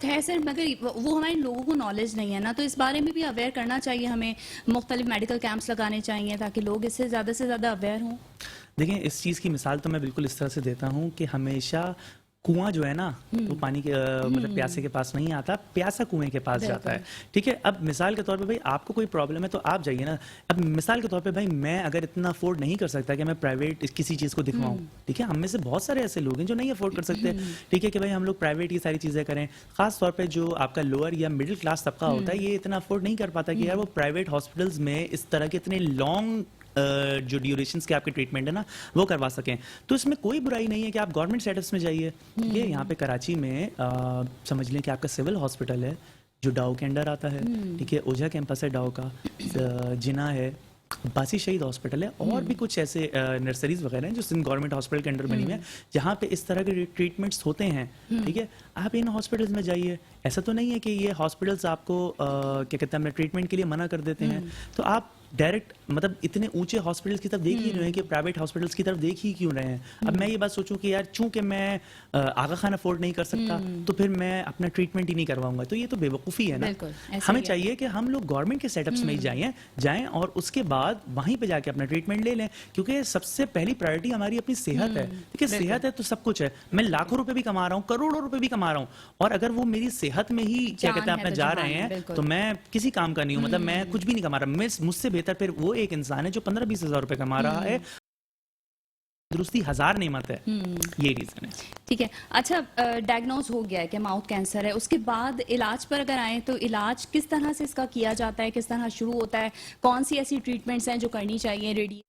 है सर, मगर वो हमारे लोगों को नॉलेज नहीं है ना, तो इस बारे में भी अवेयर करना चाहिए हमें। मुख्तलिफ मेडिकल कैंप्स लगाने चाहिए ताकि लोग इससे ज़्यादा से ज़्यादा अवेयर हों। देखें, इस चीज़ की मिसाल तो मैं बिल्कुल इस तरह से देता हूँ कि हमेशा कुआं जो है ना वो पानी के मतलब प्यासे के पास नहीं आता, प्यासा कुएं के पास जाता है। ठीक है, अब मिसाल के तौर पे भाई आपको कोई प्रॉब्लम है तो आप जाइए ना। अब मिसाल के तौर पे भाई मैं अगर इतना अफोर्ड नहीं कर सकता कि मैं प्राइवेट किसी चीज़ को दिखवाऊं, ठीक है, हम में से बहुत सारे ऐसे लोग हैं जो नहीं अफोर्ड कर सकते, ठीक है, कि भाई हम लोग प्राइवेट ये सारी चीज़ें करें। खास तौर पे जो आपका लोअर या मिडिल क्लास तबका होता है ये इतना अफोर्ड नहीं कर पाता कि यार वो प्राइवेट हॉस्पिटल्स में इस तरह के इतने लॉन्ग जो ड्यूरेशंस के आपके ट्रीटमेंट है ना वो करवा सकें। तो इसमें कोई बुराई नहीं है कि आप गवर्नमेंट सेटअप्स में जाइए। ये यहाँ पे कराची में समझ लें कि आपका सिविल हॉस्पिटल है जो डाउ के अंडर आता है, ठीक है, ओझा कैंपस है डाउ का, जिना है, बासी शहीद हॉस्पिटल है, और भी कुछ ऐसे नर्सरीज वगैरह हैं जो सिंध गवर्नमेंट हॉस्पिटल के अंडर बनी हुई है जहाँ पे इस तरह के ट्रीटमेंट्स होते हैं। ठीक है, आप इन हॉस्पिटल्स में जाइए। ऐसा तो नहीं है कि ये हॉस्पिटल्स आपको क्या कहते हैं अपने ट्रीटमेंट के लिए मना कर देते हैं, तो आप डायरेक्ट मतलब इतने ऊंचे हॉस्पिटल्स की तरफ देख ही रहे हैं कि प्राइवेट हॉस्पिटल्स की तरफ देख ही क्यों रहे हैं। अब मैं ये बात सोचूं कि यार चूंकि मैं आगा खान अफोर्ड नहीं कर सकता तो फिर मैं अपना ट्रीटमेंट ही नहीं करवाऊंगा, तो ये तो बेवकूफ़ी है ना। हमें चाहिए कि हम लोग गवर्नमेंट के सेटअप्स में ही जाएं और उसके बाद वहीं पे जाके अपना ट्रीटमेंट ले लें, क्योंकि सबसे पहली प्रायोरिटी हमारी अपनी सेहत है। ठीक है, सेहत है तो सब कुछ है। मैं लाखों रुपए भी कमा रहा हूँ, करोड़ों रुपए भी कमा रहा हूँ, और अगर वो मेरी सेहत में ही क्या कहते हैं अपना जा रहे हैं तो मैं किसी काम का नहीं हूँ, मतलब मैं कुछ भी नहीं कमा रहा। मैं मुझसे बेहतर फिर वो एक इंसान है जो 15-20 हज़ार रुपए कमा रहा है, तंदुरुस्ती 1000 नेमत है। ये रीजन है। ठीक है, अच्छा, डायग्नोज हो गया है कि माउथ कैंसर है, उसके बाद इलाज पर अगर आए तो इलाज किस तरह से इसका किया जाता है, किस तरह शुरू होता है, कौन सी ऐसी ट्रीटमेंट्स हैं जो करनी चाहिए? रेडी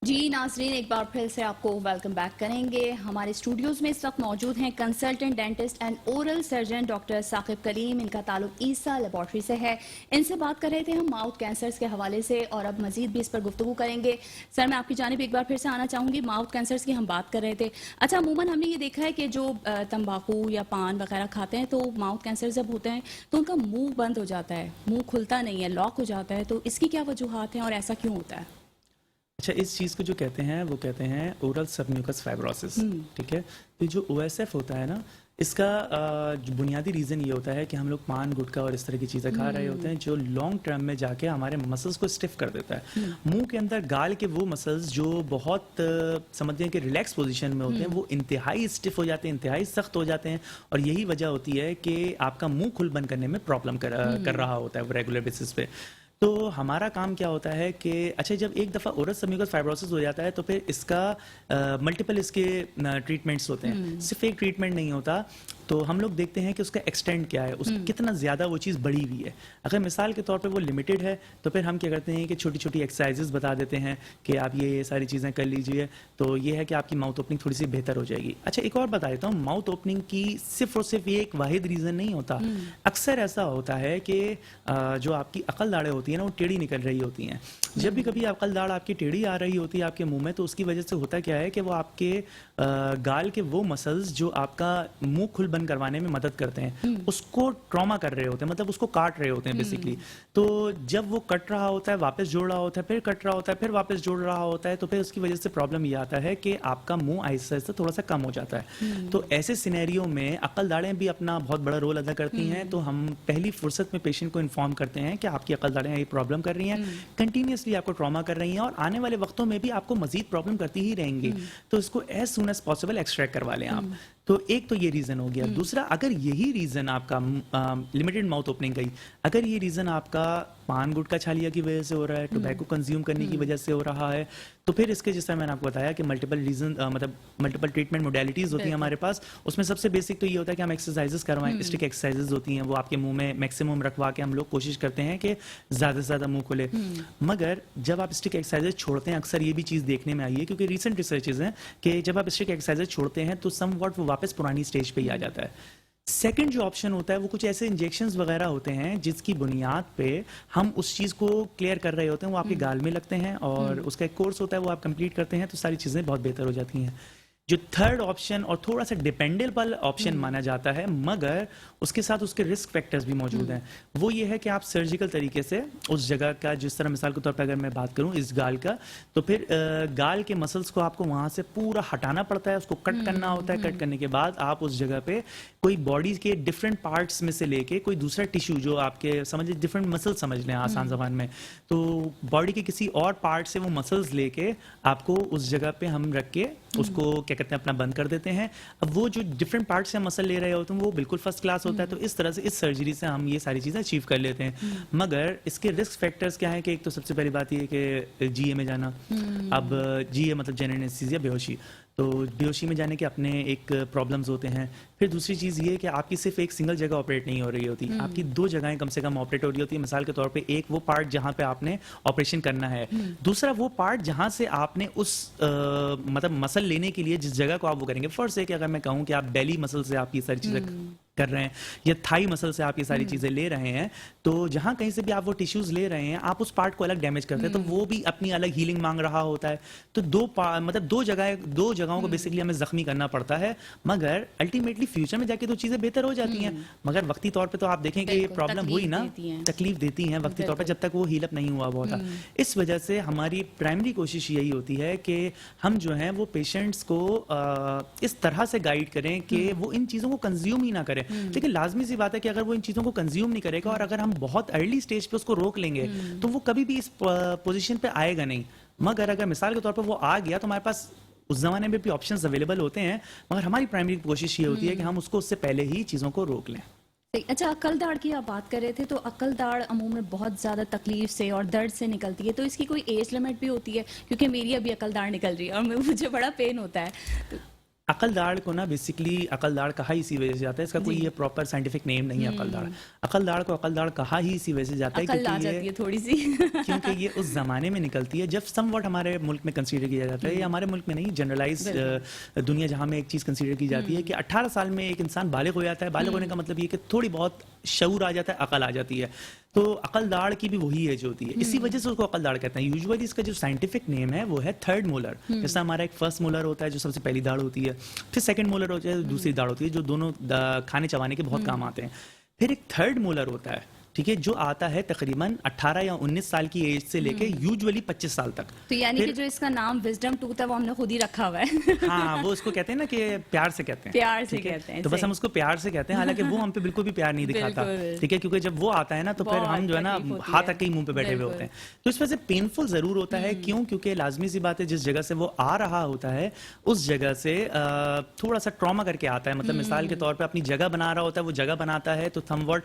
जी नाजरीन, एक बार फिर से आपको वेलकम बैक करेंगे। हमारे स्टूडियोज में इस वक्त मौजूद हैं consultant dentist and oral surgeon doctor Saqib Kaleem. इनका ताल्लुक ईसा लेबॉर्ट्री से है। इनसे बात कर रहे थे हम माउथ कैंसर्स के हवाले से, और अब मजीद भी इस पर गुफ्तगू करेंगे। सर, मैं आपकी जानिब एक बार फिर से आना चाहूँगी। माउथ कैंसर्स की हम बात कर रहे थे। अच्छा, अमूमन हमने ये देखा है कि जो तंबाकू या पान वगैरह खाते हैं तो माउथ कैंसर जब होते हैं तो उनका मुँह बंद हो जाता है, मुँह खुलता नहीं है, लॉक हो जाता है। तो इसकी क्या वजूहात हैं और ऐसा क्यों होता है? अच्छा, इस चीज़ को जो कहते हैं वो कहते हैं ओरल सबम्यूकस फाइब्रोसिस। ठीक है, तो जो OSF होता है ना, इसका जो बुनियादी रीज़न ये होता है कि हम लोग पान गुटखा और इस तरह की चीज़ें खा रहे होते हैं जो लॉन्ग टर्म में जाके हमारे मसल्स को स्टिफ कर देता है। मुंह के अंदर गाल के वो मसल्स जो बहुत समझते हैं कि रिलैक्स पोजीशन में होते हैं वो इंतहाई स्टिफ हो जाते हैं, इंतहाई सख्त हो जाते हैं, और यही वजह होती है कि आपका मुंह खुल बंद करने में प्रॉब्लम कर रहा होता है रेगुलर बेसिस पे। तो हमारा काम क्या होता है कि अच्छा, जब एक दफ़ा ओरल सबम्यूकस फाइब्रोसिस हो जाता है तो फिर इसका मल्टीपल इसके ट्रीटमेंट्स होते हैं, सिर्फ एक ट्रीटमेंट नहीं होता। तो हम लोग देखते हैं कि उसका एक्सटेंड क्या है, उसका कितना ज़्यादा वो चीज़ बढ़ी हुई है। अगर मिसाल के तौर पे वो लिमिटेड है तो फिर हम क्या करते हैं कि छोटी छोटी एक्सरसाइजेस बता देते हैं कि आप ये सारी चीज़ें कर लीजिए, तो ये है कि आपकी माउथ ओपनिंग थोड़ी सी बेहतर हो जाएगी। अच्छा, एक और बता देता हूँ, माउथ ओपनिंग की सिर्फ और सिर्फ ये एक वाहिद रीज़न नहीं होता। अक्सर ऐसा होता है कि जो आपकी अकल दाढ़ें होती है ना वो टेढ़ी निकल रही होती हैं। जब भी कभी अकल दाढ़ आपकी टेढ़ी आ रही होती है आपके मुंह में, तो उसकी वजह से होता क्या है कि वो आपके गाल के वो मसल्स जो आपका मुंह खुल बंद करवाने में मदद करते हैं उसको ट्रॉमा कर रहे होते हैं, मतलब उसको काट रहे होते हैं बेसिकली। तो जब वो कट रहा होता है, वापस जोड़ रहा होता है, फिर कट रहा होता है, फिर वापस जोड़ रहा होता है, तो फिर उसकी वजह से प्रॉब्लम ये आता है कि आपका मुंह आहिस्ता आहिस्ता थोड़ा सा कम हो जाता है। तो ऐसे सिनेरियो में अकल दाढ़ें भी अपना बहुत बड़ा रोल अदा करती हैं। तो हम पहली फुर्सत में पेशेंट को इन्फॉर्म करते हैं कि आपकी अकल दाढ़ें ये प्रॉब्लम कर रही हैं, कंटिन्यूसली आपको ट्रॉमा कर रही हैं, और आने वाले वक्तों में भी आपको मजीद प्रॉब्लम करती ही रहेंगी। तो इसको as soon as possible extract करवा लें आप। तो एक तो ये रीज़न हो गया। दूसरा, अगर यही रीज़न आपका लिमिटेड माउथ ओपनिंग का ही, अगर ये रीज़न आपका पान गुटखा छालिया की वजह से हो रहा है, टोबैको कंज्यूम करने की वजह से हो रहा है, तो फिर इसके जैसा मैंने आपको बताया कि मल्टीपल रीज़न मतलब मल्टीपल ट्रीटमेंट मोडेलिटीज़ होती हैं हमारे पास। उसमें सबसे बेसिक तो ये होता है कि हम एक्सरसाइजेस करवाएं। स्टिक एक्सरसाइजेस होती हैं, वो आपके मुंह में मैक्सिमम रखवा के हम लोग कोशिश करते हैं कि ज़्यादा से ज़्यादा मुंह खुले। मगर जब आप स्टिक एक्सरसाइजेस छोड़ते हैं, अक्सर ये भी चीज़ देखने में आई है क्योंकि रिसेंट रिसर्चेज हैं कि जब आप स्टिक एक्सरसाइजेस छोड़ते हैं तो सम वॉट वो वापस पुरानी स्टेज पे ही आ जाता है। सेकंड जो ऑप्शन होता है वो कुछ ऐसे इंजेक्शंस वगैरह होते हैं जिसकी बुनियाद पे हम उस चीज़ को क्लियर कर रहे होते हैं। वो आपके गाल में लगते हैं और उसका एक कोर्स होता है, वो आप कंप्लीट करते हैं तो सारी चीज़ें बहुत बेहतर हो जाती हैं। जो थर्ड ऑप्शन और थोड़ा सा डिपेंडेबल ऑप्शन माना जाता है, मगर उसके साथ उसके रिस्क फैक्टर्स भी मौजूद हैं, वो ये है कि आप सर्जिकल तरीके से उस जगह का, जिस तरह मिसाल के तौर पर अगर मैं बात करूं इस गाल का, तो फिर गाल के मसल्स को आपको वहां से पूरा हटाना पड़ता है, उसको कट करना होता है। कट करने के बाद आप उस जगह पे कोई बॉडी के डिफरेंट पार्ट्स में से लेके कोई दूसरा टिश्यू, जो आपके समझ डिफरेंट मसल समझ लें आसान जबान में, तो बॉडी के किसी और पार्ट से वो मसल्स लेके आपको उस जगह पे हम रख के उसको क्या कहते हैं अपना बंद कर देते हैं। अब वो जो डिफरेंट पार्ट से हम मसल ले रहे होते हैं वो बिल्कुल फर्स्ट क्लास होता है। तो इस तरह से इस सर्जरी से हम ये सारी चीज़ें अचीव कर लेते हैं। मगर इसके रिस्क फैक्टर्स क्या है कि एक तो सबसे पहली बात ये है कि जीए में जाना। अब जीए मतलब जनरल एनेस्थीसिया, बेहोशी। तो बेहोशी में जाने के अपने एक प्रॉब्लम्स होते हैं। फिर दूसरी चीज़ ये है कि आपकी सिर्फ एक सिंगल जगह ऑपरेट नहीं हो रही होती, आपकी 2 जगहें कम से कम ऑपरेट हो रही होती है। मिसाल के तौर पे एक वो पार्ट जहाँ पे आपने ऑपरेशन करना है, दूसरा वो पार्ट जहाँ से आपने उस मतलब मसल लेने के लिए जिस जगह को आप वो करेंगे। फर्स्ट है कि अगर मैं कहूँ कि आप बेली मसल से आप ये सारी चीज़ें कर रहे हैं या थाई मसल से आप ये सारी चीज़ें ले रहे हैं, तो जहाँ कहीं से भी आप वो टिश्यूज ले रहे हैं, आप उस पार्ट को अलग डैमेज करते हैं, तो वो भी अपनी अलग हीलिंग मांग रहा होता है। तो मतलब दो जगहों को बेसिकली हमें जख्मी करना पड़ता है। मगर अल्टीमेटली फ्यूचर में जाके तो चीज़ें बेहतर हो जाती हैं, मगर वक्ती तौर पे तो आप देखें कि ये प्रॉब्लम हुई ना, तकलीफ देती हैं वक्ती तौर पे जब तक वो हील अप नहीं हुआ हुआ होता। इस वजह से हमारी प्राइमरी कोशिश यही होती है कि हम जो है वो पेशेंट्स को इस तरह से गाइड करें कि वो इन चीज़ों को कंज्यूम ही ना करें। लेकिन लाजमी सी बात है कि अगर वो इन चीज़ों को कंज्यूम नहीं करेगा और अगर हम बहुत अर्ली स्टेज पे उसको रोक लेंगे तो वो कभी भी इस पोजीशन पे आएगा नहीं। मगर अगर मिसाल के तौर पर वो आ गया तो हमारे पास उस जमाने में भी ऑप्शंस अवेलेबल होते हैं, मगर हमारी प्राइमरी कोशिश ये होती है कि हम उसको उससे पहले ही चीज़ों को रोक लें। अच्छा, अक्ल दाढ़ की आप बात कर रहे थे, तो अक्ल दाढ़ अमूमन बहुत ज़्यादा तकलीफ से और दर्द से निकलती है, तो इसकी कोई एज लिमिट भी होती है? क्योंकि मेरी अभी अक्ल दाढ़ निकल रही है और मुझे बड़ा पेन होता है। अकल दाढ़ को ना बेसिकली अकल दाढ़ कहा ही इसी वजह से जाता है, इसका कोई ये प्रॉपर साइंटिफिक नेम नहीं है अकल दाढ़। अकल दाढ़ को अकल दाढ़ कहा ही इसी वजह से जाता है क्योंकि ये थोड़ी सी क्योंकि ये उस जमाने में निकलती है जब समवट हमारे मुल्क में कंसीडर किया जाता है, ये हमारे मुल्क में नहीं, जनरलाइज दुनिया जहां में एक चीज़ कंसीडर की जाती है कि 18 साल में एक इंसान बालिग हो जाता है। बालिग होने का मतलब ये कि थोड़ी बहुत शऊर आ जाता है, अकल आ जाती है। तो अकल दाढ़ की भी वही एज होती है, इसी वजह से उसको अकल दाढ़ कहते हैं। यूजुअली इसका जो साइंटिफिक नेम है वो है थर्ड मोलर। जैसा हमारा एक फर्स्ट मोलर होता है जो सबसे पहली दाढ़ होती है, फिर सेकंड मोलर होता है, दूसरी दाढ़ होती है, जो दोनों खाने चबाने के बहुत काम आते हैं। फिर एक थर्ड मोलर होता है, ठीक है, जो आता है तकरीबन 18 या 19 साल की एज से लेके यूजुअली 25 साल तक। तो यानी कि जो इसका नाम विजडम टूथ है वो हमने खुद ही रखा हुआ है। हाँ, वो उसको कहते हैं ना कि प्यार से कहते हैं, प्यार से कहते हैं, तो बस हम उसको प्यार से कहते हैं, हालांकि वो हम पे बिल्कुल भी प्यार नहीं दिखाता, ठीक है, क्योंकि जब वो आता है ना तो फिर हम जो है ना हाथ तक के मुंह पे बैठे हुए होते हैं। तो इस वजह से पेनफुल जरूर होता है। क्यों? क्योंकि लाजमी सी बात है जिस जगह से वो आ रहा होता है उस जगह से थोड़ा सा ट्रॉमा करके आता है। मतलब मिसाल के तौर पर अपनी जगह बना रहा होता है, वो जगह बनाता है तो थमवट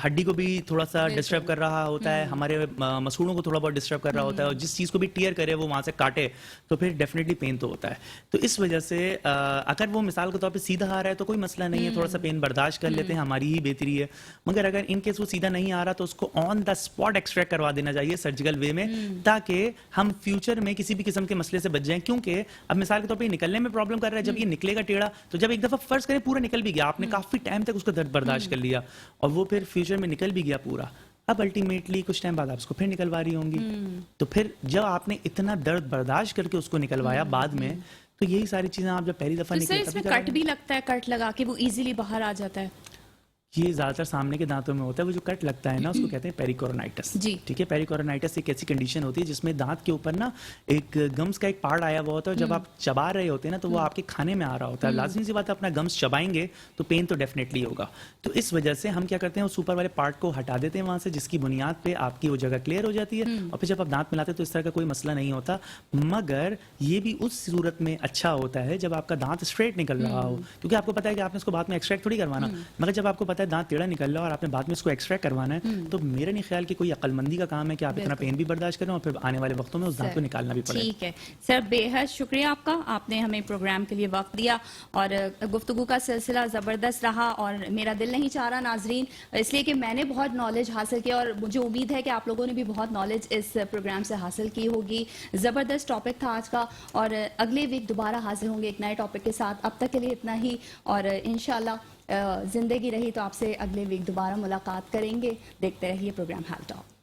हड्डी को भी थोड़ा सा डिस्टर्ब कर रहा होता है, हमारे मसूड़ों को थोड़ा बहुत डिस्टर्ब कर रहा होता है, और जिस चीज़ को भी टीयर करे वो वहां से काटे तो फिर डेफिनेटली पेन तो होता है। तो इस वजह से अगर वो मिसाल के तौर पे सीधा आ रहा है तो कोई मसला नहीं है, थोड़ा सा पेन बर्दाश्त कर लेते हैं, हमारी ही बेहतरी है। मगर अगर इन केस वो सीधा नहीं आ रहा तो उसको ऑन द स्पॉट एक्सट्रैक्ट करवा देना चाहिए सर्जिकल वे में, ताकि हम फ्यूचर में किसी भी किस्म के मसले से बच जाएं। क्योंकि अब मिसाल के तौर पर निकलने में प्रॉब्लम कर रहा है, जब ये निकलेगा टेढ़ा तो जब एक दफा फर्ज करें पूरा निकल भी गया, आपने काफी टाइम तक उसका दर्द बर्दाश्त कर लिया और वो फिर फ्यूचर में निकल भी गया पूरा, अब अल्टीमेटली कुछ टाइम बाद आप उसको फिर निकलवा रही होंगी। तो फिर जब आपने इतना दर्द बर्दाश्त करके उसको निकलवाया बाद में, तो यही सारी चीजें आप जब पहली दफा तो इसमें कट भी लगता है, कट लगा के वो इजीली बाहर आ जाता है? ये ज्यादातर सामने के दांतों में होता है, वो जो कट लगता है ना उसको कहते हैं पेरिकोरोनाइटिस। ठीक है, पेरिकोरोनाइटिस एक ऐसी कंडीशन होती है जिसमें दांत के ऊपर ना एक गम्स का एक पार्ट आया हुआ होता है, जब आप चबा रहे होते हैं ना तो वो आपके खाने में आ रहा होता है। लाजमी सी बात है, अपना गम्स चबाएंगे तो पेन तो डेफिनेटली होगा। तो इस वजह से हम क्या करते हैं, उस ऊपर वाले पार्ट को हटा देते हैं वहां से, जिसकी बुनियाद पे आपकी वो जगह क्लियर हो जाती है और फिर जब आप दांत मिलाते हैं तो इस तरह का कोई मसला नहीं होता। मगर ये भी उस सूरत में अच्छा होता है जब आपका दांत स्ट्रेट निकल रहा हो, क्योंकि आपको पता है कि आपने उसको बाद में एक्सट्रैक्ट थोड़ी करवाना। मगर जब आपको पता है दांत टेढ़ा निकल रहा है और आपने बाद में इसको एक्सट्रैक्ट करवाना है, तो मेरा नहीं ख्याल कि कोई अक्लमंदी का काम है कि आप इतना पेन भी बर्दाश्त करें और फिर आने वाले वक्तों में उस दांत को निकालना भी पड़े। ठीक है सर, बेहद शुक्रिया आपका, आपने हमें प्रोग्राम के लिए वक्त दिया और गुफ्तगू का सिलसिला ज़बरदस्त रहा और मेरा दिल नहीं चाह रहा नाजरीन, इसलिए कि मैंने बहुत नॉलेज हासिल की और मुझे उम्मीद है कि आप लोगों ने भी बहुत नॉलेज इस प्रोग्राम से हासिल की होगी। ज़बरदस्त टॉपिक था आज का और अगले वीक दोबारा हाजिर होंगे एक नए टॉपिक के साथ। अब तक के लिए इतना ही और इंशाल्लाह जिंदगी रही तो आपसे अगले वीक दोबारा मुलाकात करेंगे। देखते रहिए प्रोग्राम हेल्थ टॉक।